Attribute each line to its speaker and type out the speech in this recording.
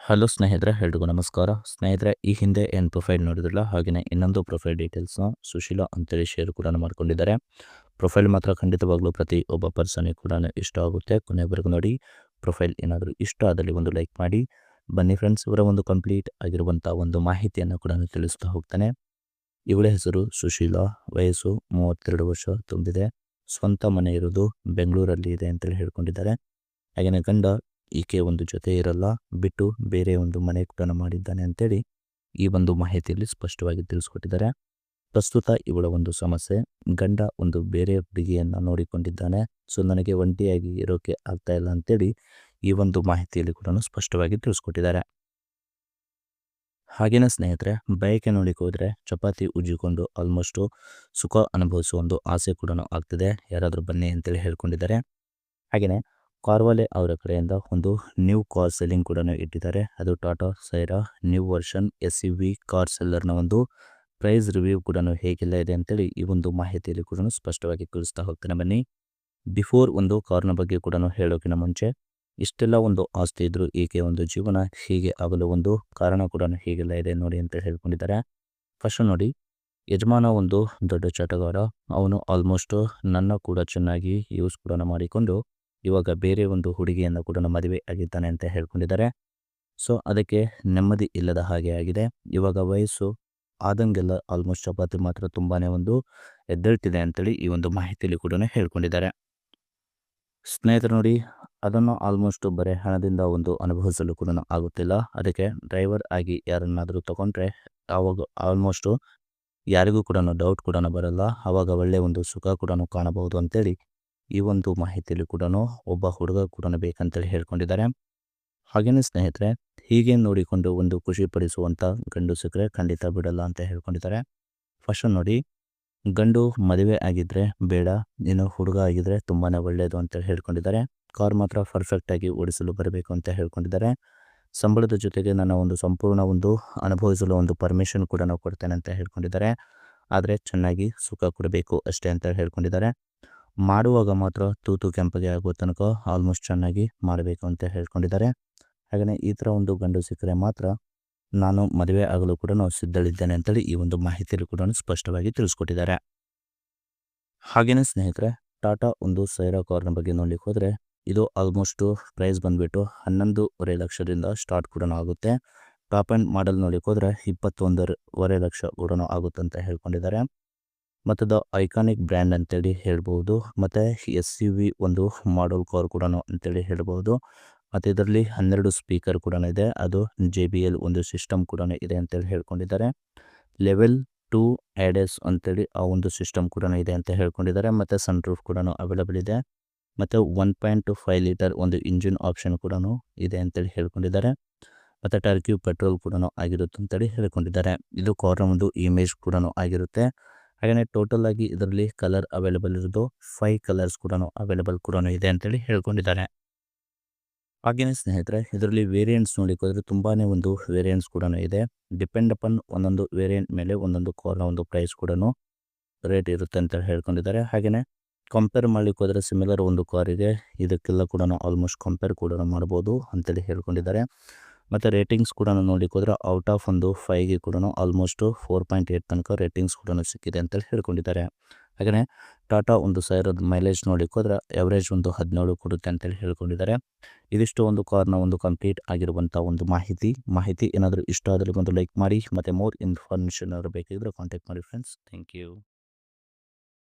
Speaker 1: Hello ಸ್ನೇಹಿತರೆ, ಎಲ್ರಿಗೂ ನಮಸ್ಕಾರ. ಸ್ನೇಹಿತರೆ, ಈ ಹಿಂದೆ ಏನು ಪ್ರೊಫೈಲ್ ನೋಡಿದ್ರಲ್ಲ, ಹಾಗೆಯೇ ಇನ್ನೊಂದು ಪ್ರೊಫೈಲ್ ಡೀಟೇಲ್ಸ್ನ ಸುಶೀಲಾ ಅಂತೇಳಿ ಶೇರ್ ಕೂಡ ಮಾಡ್ಕೊಂಡಿದ್ದಾರೆ. ಪ್ರೊಫೈಲ್ ಮಾತ್ರ ಖಂಡಿತವಾಗ್ಲೂ ಪ್ರತಿ ಒಬ್ಬ ಪರ್ಸನಿಗೆ ಕೂಡ ಇಷ್ಟ ಆಗುತ್ತೆ. ಕೊನೆವರೆಗೂ ನೋಡಿ. ಪ್ರೊಫೈಲ್ ಏನಾದರೂ ಇಷ್ಟ ಆದಲ್ಲಿ ಒಂದು ಲೈಕ್ ಮಾಡಿ. ಬನ್ನಿ ಫ್ರೆಂಡ್ಸ್, ಇವರ ಒಂದು ಕಂಪ್ಲೀಟ್ ಆಗಿರುವಂಥ ಒಂದು ಮಾಹಿತಿಯನ್ನು ಕೂಡ ತಿಳಿಸ್ತಾ ಹೋಗ್ತಾನೆ. ಇವಳ ಹೆಸರು ಸುಶೀಲಾ, ವಯಸ್ಸು 32 ವರ್ಷ ತುಂಬಿದೆ. ಸ್ವಂತ ಮನೆ ಇರೋದು ಬೆಂಗಳೂರಲ್ಲಿ ಇದೆ ಅಂತೇಳಿ ಹೇಳ್ಕೊಂಡಿದ್ದಾರೆ. ಹಾಗೆಯೇ ಗಂಡ ಈಕೆ ಒಂದು ಜೊತೆ ಇರಲ್ಲ, ಬಿಟ್ಟು ಬೇರೆ ಒಂದು ಮನೆ ಕೂಡ ಮಾಡಿದ್ದಾನೆ ಅಂತೇಳಿ ಈ ಒಂದು ಮಾಹಿತಿಯಲ್ಲಿ ಸ್ಪಷ್ಟವಾಗಿ ತಿಳಿಸ್ಕೊಟ್ಟಿದ್ದಾರೆ. ಪ್ರಸ್ತುತ ಇವಳ ಒಂದು ಸಮಸ್ಯೆ, ಗಂಡ ಒಂದು ಬೇರೆ ಹುಡುಗಿಯನ್ನು ನೋಡಿಕೊಂಡಿದ್ದಾನೆ. ಸೊ ನನಗೆ ಒಂಟಿಯಾಗಿ ಇರೋಕೆ ಆಗ್ತಾ ಇಲ್ಲ ಅಂತೇಳಿ ಈ ಒಂದು ಮಾಹಿತಿಯಲ್ಲಿ ಕೂಡ ಸ್ಪಷ್ಟವಾಗಿ ತಿಳಿಸ್ಕೊಟ್ಟಿದ್ದಾರೆ. ಹಾಗೇನೇ ಸ್ನೇಹಿತರೆ, ಬಯಕೆ ನೋಡಿಕ್ಕೆ ಹೋದರೆ ಚಪಾತಿ ಉಜ್ಜಿಕೊಂಡು ಆಲ್ಮೋಸ್ಟು ಸುಖ ಅನುಭವಿಸುವ ಒಂದು ಆಸೆ ಕೂಡ ಆಗ್ತಿದೆ. ಯಾರಾದರೂ ಬನ್ನಿ ಅಂತೇಳಿ ಹೇಳ್ಕೊಂಡಿದ್ದಾರೆ. ಹಾಗೆಯೇ ಕಾರ್ವಾಲೆ ಅವರ ಕಡೆಯಿಂದ ಒಂದು ನ್ಯೂ ಕಾರ್ ಸೆಲ್ಲಿಂಗ್ ಕೂಡ ಇಟ್ಟಿದ್ದಾರೆ. ಅದು Tata Sierra new version SUV car ಸೆಲ್ಲರ್ನ ಒಂದು ಪ್ರೈಸ್ ರಿವ್ಯೂ ಕೂಡ ಹೇಗೆಲ್ಲ ಇದೆ ಅಂತೇಳಿ ಈ ಒಂದು ಮಾಹಿತಿಯಲ್ಲಿ ಕೂಡ ಸ್ಪಷ್ಟವಾಗಿ ತಿಳಿಸ್ತಾ ಹೋಗ್ತಾನೆ. ಬನ್ನಿ. ಬಿಫೋರ್ ಒಂದು ಕಾರ್ನ ಬಗ್ಗೆ ಕೂಡ ಹೇಳೋಕ್ಕಿಂತ ಮುಂಚೆ, ಇಷ್ಟೆಲ್ಲ ಒಂದು ಆಸ್ತಿ ಇದ್ದರೂ ಈಕೆ ಒಂದು ಜೀವನ ಹೀಗೆ ಆಗಲು ಒಂದು ಕಾರಣ ಕೂಡ ಹೀಗೆಲ್ಲ ಇದೆ ನೋಡಿ ಅಂತ ಹೇಳ್ಕೊಂಡಿದ್ದಾರೆ. ಫಸ್ಟ್ ನೋಡಿ, ಯಜಮಾನ ಒಂದು ದೊಡ್ಡ ಚಟಗಾರ. ಅವನು ಆಲ್ಮೋಸ್ಟ್ ನನ್ನ ಕೂಡ ಚೆನ್ನಾಗಿ ಯೂಸ್ ಕೂಡ ಮಾಡಿಕೊಂಡು ಇವಾಗ ಬೇರೆ ಒಂದು ಹುಡುಗಿಯನ್ನು ಕೂಡ ಮದುವೆ ಆಗಿದ್ದಾನೆ ಅಂತ ಹೇಳ್ಕೊಂಡಿದ್ದಾರೆ. ಸೊ ಅದಕ್ಕೆ ನೆಮ್ಮದಿ ಇಲ್ಲದ ಹಾಗೆ ಆಗಿದೆ. ಇವಾಗ ವಯಸ್ಸು ಆದಂಗೆಲ್ಲ ಆಲ್ಮೋಸ್ಟ್ ಚಪಾತಿ ಮಾತ್ರ ತುಂಬಾ ಒಂದು ಎದ್ದೇಳ್ತಿದೆ ಅಂತೇಳಿ ಈ ಒಂದು ಮಾಹಿತಿಯಲ್ಲಿ ಕೂಡ ಹೇಳ್ಕೊಂಡಿದ್ದಾರೆ. ಸ್ನೇಹಿತರು ನೋಡಿ, ಅದನ್ನು ಆಲ್ಮೋಸ್ಟ್ ಬರೀ ಹಣದಿಂದ ಒಂದು ಅನುಭವಿಸಲು ಕೂಡ ಆಗುತ್ತಿಲ್ಲ. ಅದಕ್ಕೆ ಡ್ರೈವರ್ ಆಗಿ ಯಾರನ್ನಾದರೂ ತಗೊಂಡ್ರೆ ಆವಾಗ ಆಲ್ಮೋಸ್ಟು ಯಾರಿಗೂ ಕೂಡ ಡೌಟ್ ಕೂಡ ಬರಲ್ಲ. ಆವಾಗ ಒಳ್ಳೆಯ ಒಂದು ಸುಖ ಕೂಡ ಕಾಣಬಹುದು ಅಂತೇಳಿ ಈ ಒಂದು ಮಾಹಿತಿಯಲ್ಲಿ ಕೂಡ ಒಬ್ಬ ಹುಡುಗ ಕೂಡ ಬೇಕಂತೇಳಿ ಹೇಳ್ಕೊಂಡಿದ್ದಾರೆ. ಹಾಗೆಯೇ ಸ್ನೇಹಿತರೆ, ಹೀಗೆ ನೋಡಿಕೊಂಡು ಒಂದು ಖುಷಿ ಪಡಿಸುವಂಥ ಗಂಡು ಸಿಕ್ಕರೆ ಖಂಡಿತ ಬಿಡಲ್ಲ ಅಂತ ಹೇಳ್ಕೊಂಡಿದ್ದಾರೆ. ಫಸ್ಟ್ ನೋಡಿ, ಗಂಡು ಮದುವೆ ಆಗಿದ್ದರೆ ಬೇಡ, ಇನ್ನು ಹುಡುಗ ಆಗಿದ್ದರೆ ತುಂಬಾ ಒಳ್ಳೆಯದು ಅಂತೇಳಿ ಹೇಳ್ಕೊಂಡಿದ್ದಾರೆ. ಕಾರ್ ಮಾತ್ರ ಪರ್ಫೆಕ್ಟಾಗಿ ಓಡಿಸಲು ಬರಬೇಕು ಅಂತ ಹೇಳ್ಕೊಂಡಿದ್ದಾರೆ. ಸಂಬಳದ ಜೊತೆಗೆ ನನ್ನ ಒಂದು ಸಂಪೂರ್ಣ ಒಂದು ಅನುಭವಿಸಲು ಒಂದು ಪರ್ಮಿಷನ್ ಕೂಡ ಕೊಡ್ತೇನೆ ಅಂತ ಹೇಳ್ಕೊಂಡಿದ್ದಾರೆ. ಆದರೆ ಚೆನ್ನಾಗಿ ಸುಖ ಕೊಡಬೇಕು ಅಷ್ಟೇ ಅಂತ ಹೇಳ್ಕೊಂಡಿದ್ದಾರೆ. ಮಾಡುವಾಗ ಮಾತ್ರ ತೂತು ಕೆಂಪಗೆ ಆಗೋ ತನಕ ಆಲ್ಮೋಸ್ಟ್ ಚೆನ್ನಾಗಿ ಮಾಡಬೇಕು ಅಂತ ಹೇಳ್ಕೊಂಡಿದ್ದಾರೆ. ಹಾಗೆಯೇ ಈ ಥರ ಒಂದು ಗಂಡು ಸಿಕ್ಕರೆ ಮಾತ್ರ ನಾನು ಮದುವೆ ಆಗಲು ಕೂಡ ಸಿದ್ಧಳಿದ್ದೇನೆ ಅಂತೇಳಿ ಈ ಒಂದು ಮಾಹಿತಿಯಲ್ಲಿ ಕೂಡ ಸ್ಪಷ್ಟವಾಗಿ ತಿಳಿಸ್ಕೊಟ್ಟಿದ್ದಾರೆ. ಹಾಗೆಯೇ ಸ್ನೇಹಿತರೆ, ಟಾಟಾ ಒಂದು ಸೈರಾ ಕಾರ್ನ ಬಗ್ಗೆ ನೋಡ್ಲಿಕ್ಕೆ ಹೋದರೆ ಇದು ಆಲ್ಮೋಸ್ಟು ಪ್ರೈಸ್ ಬಂದುಬಿಟ್ಟು 11.5 ಲಕ್ಷದಿಂದ ಸ್ಟಾರ್ಟ್ ಕೂಡ ಆಗುತ್ತೆ. ಟಾಪ್ ಆ್ಯಂಡ್ ಮಾಡಲ್ ನೋಡ್ಲಿಕ್ಕೆ ಹೋದರೆ 21.5 ಲಕ್ಷ ಕೂಡ ಆಗುತ್ತೆ ಅಂತ ಹೇಳ್ಕೊಂಡಿದ್ದಾರೆ. ಮತ್ತು ದ ಐಕಾನಿಕ್ ಬ್ರ್ಯಾಂಡ್ ಅಂತೇಳಿ ಹೇಳ್ಬೋದು. ಮತ್ತು SUV ಒಂದು ಮಾಡಲ್ ಕಾರ್ ಕೂಡ ಅಂತೇಳಿ ಹೇಳ್ಬೋದು. ಮತ್ತು ಇದರಲ್ಲಿ 12 ಸ್ಪೀಕರ್ ಕೂಡ ಇದೆ. ಅದು JBL ಒಂದು ಸಿಸ್ಟಮ್ ಕೂಡ ಇದೆ ಅಂತೇಳಿ ಹೇಳ್ಕೊಂಡಿದ್ದಾರೆ. ಲೆವೆಲ್ 2 ADAS ಅಂತೇಳಿ ಆ ಒಂದು ಸಿಸ್ಟಮ್ ಕೂಡ ಇದೆ ಅಂತ ಹೇಳ್ಕೊಂಡಿದ್ದಾರೆ. ಮತ್ತು ಸನ್ರೂಫ್ ಕೂಡ ಅವೈಲಬಲ್ ಇದೆ. ಮತ್ತು 1.5 ಲೀಟರ್ ಒಂದು ಇಂಜಿನ್ ಆಪ್ಷನ್ ಕೂಡ ಇದೆ ಅಂತೇಳಿ ಹೇಳ್ಕೊಂಡಿದ್ದಾರೆ. ಮತ್ತು ಟರ್ಕ್ಯೂ ಪೆಟ್ರೋಲ್ ಕೂಡ ಆಗಿರುತ್ತೆ ಅಂತೇಳಿ ಹೇಳ್ಕೊಂಡಿದ್ದಾರೆ. ಇದು ಕಾರ್ನ ಒಂದು ಇಮೇಜ್ ಕೂಡ ಆಗಿರುತ್ತೆ. ಹಾಗೆಯೇ ಟೋಟಲ್ ಆಗಿ ಇದರಲ್ಲಿ ಕಲರ್ ಅವೈಲೇಬಲ್ ಇರೋದು 5 ಕಲರ್ಸ್ ಕೂಡ ಅವೈಲೇಬಲ್ ಕೂಡ ಇದೆ ಅಂತೇಳಿ ಹೇಳ್ಕೊಂಡಿದ್ದಾರೆ. ಹಾಗೆಯೇ ಸ್ನೇಹಿತರೆ, ಇದರಲ್ಲಿ ವೇರಿಯಂಟ್ಸ್ ನೋಡಲಿಕ್ಕೆ ಹೋದರೆ ತುಂಬಾ ಒಂದು ವೇರಿಯಂಟ್ಸ್ ಕೂಡ ಇದೆ. ಡಿಪೆಂಡ್ ಅಪನ್ ಒಂದೊಂದು ವೇರಿಯಂಟ್ ಮೇಲೆ ಒಂದೊಂದು ಕಾರ್ನ ಒಂದು ಪ್ರೈಸ್ ಕೂಡ ರೇಟ್ ಇರುತ್ತೆ ಅಂತ ಹೇಳ್ಕೊಂಡಿದ್ದಾರೆ. ಹಾಗೆಯೇ ಕಂಪೇರ್ ಮಾಡಲಿಕ್ಕೆ ಹೋದರೆ ಸಿಮಿಲರ್ ಒಂದು ಕಾರಿಗೆ ಇದಕ್ಕೆಲ್ಲ ಕೂಡ ಆಲ್ಮೋಸ್ಟ್ ಕಂಪೇರ್ ಕೂಡ ಮಾಡ್ಬೋದು ಅಂತೇಳಿ ಹೇಳ್ಕೊಂಡಿದ್ದಾರೆ. ಮತ್ತು ರೇಟಿಂಗ್ಸ್ ಕೂಡ ನೋಡಲಿಕ್ಕೆ ಹೋದರೆ ಔಟ್ ಆಫ್ ಒಂದು 5ಗೆ ಕೂಡ ಆಲ್ಮೋಸ್ಟು 4.8 ತನಕ ರೇಟಿಂಗ್ಸ್ ಕೂಡ ಸಿಕ್ಕಿದೆ ಅಂತೇಳಿ ಹೇಳ್ಕೊಂಡಿದ್ದಾರೆ. ಹಾಗೆಯೇ ಟಾಟಾ ಒಂದು ಸೈರದ ಮೈಲೇಜ್ ನೋಡಲಿಕ್ಕೆ ಹೋದರೆ ಎವರೇಜ್ ಒಂದು 17 ಕೊಡುತ್ತೆ ಅಂತೇಳಿ ಹೇಳ್ಕೊಂಡಿದ್ದಾರೆ. ಇದಿಷ್ಟು ಒಂದು ಕಾರ್ನ ಒಂದು ಕಂಪ್ಲೀಟ್ ಆಗಿರುವಂಥ ಒಂದು ಮಾಹಿತಿ ಏನಾದರೂ ಇಷ್ಟ ಆದರೆ ಒಂದು ಲೈಕ್ ಮಾಡಿ. ಮತ್ತು ಮೋರ್ ಇನ್ಫಾರ್ಮೇಷನ್ ಬೇಕಿದ್ದರೆ ಕಾಂಟ್ಯಾಕ್ಟ್ ಮಾಡಿ ಫ್ರೆಂಡ್ಸ್. Thank you.